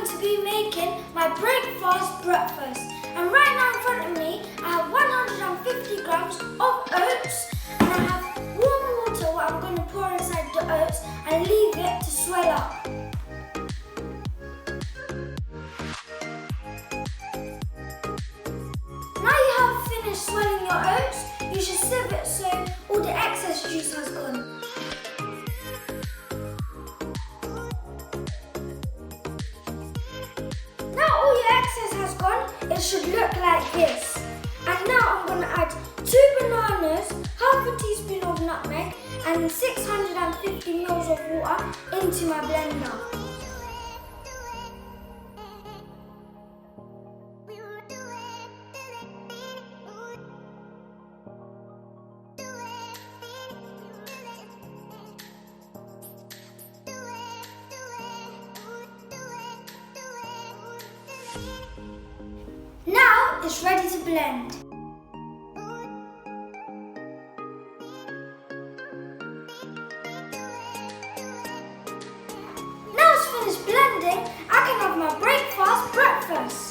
going to be making my breakfast. And right now in front of me, I have 150 grams of oats, and I have warm water what I'm going to pour inside the oats and leave it to swell up. Now you have finished swelling your oats, you should sieve it so all the excess juice has gone. It should look like this. And now I'm going to add 2 bananas, half a teaspoon of nutmeg and 650 ml of water into my blender. Now it's ready to blend. Now it's finished blending, I can have my breakfast.